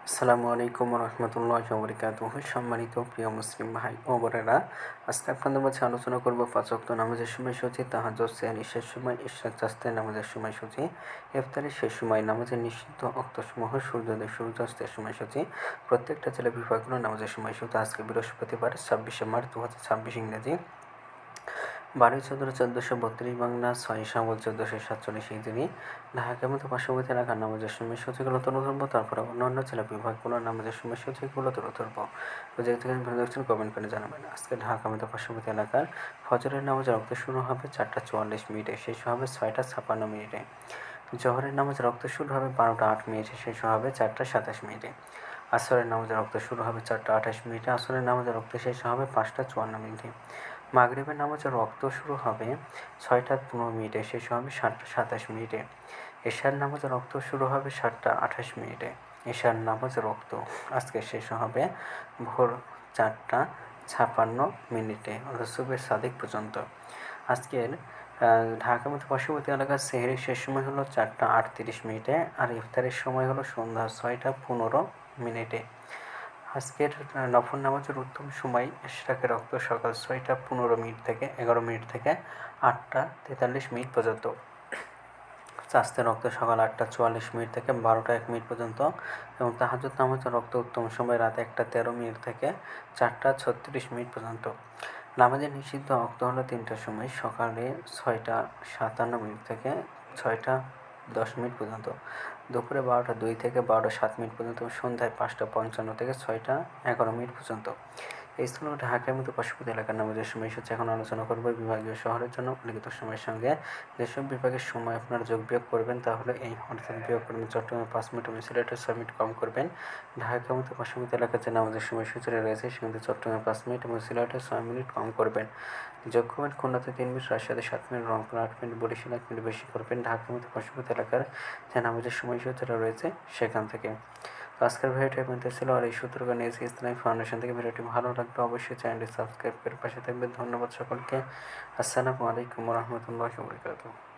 আসসালামু আলাইকুম রহমতুল্লাহি ওয়া বারাকাতুহু। সম্মানিত প্রিয় মুসলিম ভাই ও বোনেরা, আজকে আপনাদের মাঝে আলোচনা করব পাঁচ ওয়াক্ত নামাজের সময়সূচি, তাহাজ্জুদ সেহরির শেষ সময়, ইশরাক চাস্তের নামাজের সময়সূচি, ইফতারের শেষ সময়, নামাজের নিষিদ্ধ ওক্তসমূহ, সূর্যোদয় সূর্যাস্তের সময়সূচি, প্রত্যেকটা জেলা বিভাগগুলো নামাজের সময়সূচি। আজকে বৃহস্পতিবার ২৬শে মার্চ ২০২৬ ইংরেজি, ১২/১৪/১৪৩২ বাংলা, ৬ শাওয়াল ১৪৪৭ হিজরি। ঢাকার মতো পার্শ্ববর্তী এলাকার নামাজের সময়সূচিগুলো তুলে ধরবো, তারপরে অন্যান্য জেলা বিভাগগুলোর নামাজের সময়সূচিগুলো তুলে ধরবো। তো যে থেকে ভিডিও দেখছেন কমেন্ট করে জানাবেন। আজকে ঢাকা মতো পার্শ্ববর্তী এলাকার ফজরের নামাজের রক্ত শুরু হবে ৪টা ৪৪ মিনিটে, শেষ হবে ৬টা ৫৬ মিনিটে। জোহরের নামাজের রক্ত শুরু হবে ১২টা ৮ মিনিটে, শেষ হবে ৪টা ২৭ মিনিটে। আসরের নামাজের রক্ত শুরু হবে ৪টা ২৮ মিনিটে, আসরের নামাজের রক্ত শেষ হবে ৫টা ৫৪ মিনিটে। মাগরিবের নামাজের রক্ত শুরু হবে ৬টা ১৫ মিনিটে, শেষ হবে ৭টা ২৭ মিনিটে। এশার নামাজের রক্ত শুরু হবে ৭টা ২৮ মিনিটে। এশার নামাজের রক্ত আজকে শেষ হবে ভোর ৪টা ৫৬ মিনিটে, অর্থাৎ সুবহে সাদিক পর্যন্ত। আজকের ঢাকার মতো পার্শ্ববর্তী এলাকার সেহরির শেষ সময় হলো ৪টা ৩৮ মিনিটে, আর ইফতারের সময় হলো সন্ধ্যা ৬টা ১৫ মিনিটে। আজকের নফল নামাজের উত্তম সময় ইশরাকের রক্ত সকাল ৬টা ১৫ মিনিট থেকে ১১ মিনিট থেকে ৮টা ৪৩ মিনিট পর্যন্ত। চাস্তের রক্ত সকাল ৮টা ৪৪ মিনিট থেকে ১২টা ১ মিনিট পর্যন্ত, এবং তাহাজ্জুদ নামাজের রক্ত উত্তম সময় রাত ১টা ১৩ মিনিট থেকে ৪টা ৩৬ মিনিট পর্যন্ত। নামাজের নিষিদ্ধ রক্ত হলো ৩টার সময়, সকালে ৬টা ৫৭ মিনিট থেকে ৬টা ১০ মিনিট পর্যন্ত, দুপুরে ১২টা ২ থেকে ১২টা ৭ মিনিট পর্যন্ত, সন্ধ্যায় ৫টা ৫৫ থেকে ৬টা ১১ মিনিট পর্যন্ত। এই ছিল ঢাকার মতো পার্শ্ববর্তী এলাকার নামাজের সময়সূচি। এখন আলোচনা করব বিভাগীয় শহরের জন্য উল্লিখিত সময়ের সঙ্গে যেসব বিভাগের সময় আপনারা যোগ বিয়োগ করবেন, তাহলে এই অর্থাৎ বিয়োগ করবেন চট্টগ্রামে ৫ মিনিট এবং সিলেটে ৬ মিনিট কম করবেন। ঢাকার মতো পার্শ্ববর্তী এলাকার যে নামাজের সময়সূচিটা রয়েছে সেখানে চট্টগ্রামে ৫ মিনিট এবং সিলেটে ৬ মিনিট কম করবেন। যোগ করবেন খুলনাতে ৩ মিনিট, রাজশাহীতে ৭ মিনিট, রংপুর ৮ মিনিট, বরিশালে ১ মিনিট বেশি করবেন ঢাকার মতো পার্শ্ববর্তী এলাকার যে নামাজের সময়সূচিটা রয়েছে সেখান থেকে। তো আজকের ভিডিওটি পর্যন্ত ছিল, আর এই সূত্রকে নিয়েছি ইসলামিক ফাউন্ডেশন থেকে। ভিডিওটি ভালো লাগলে অবশ্যই চ্যানেলটি সাবস্ক্রাইব করে পাশে থাকবেন। ধন্যবাদ সকলকে। আসসালামু আলাইকুম রহমতুল্লাহি ওয়া বারাকাতুহু।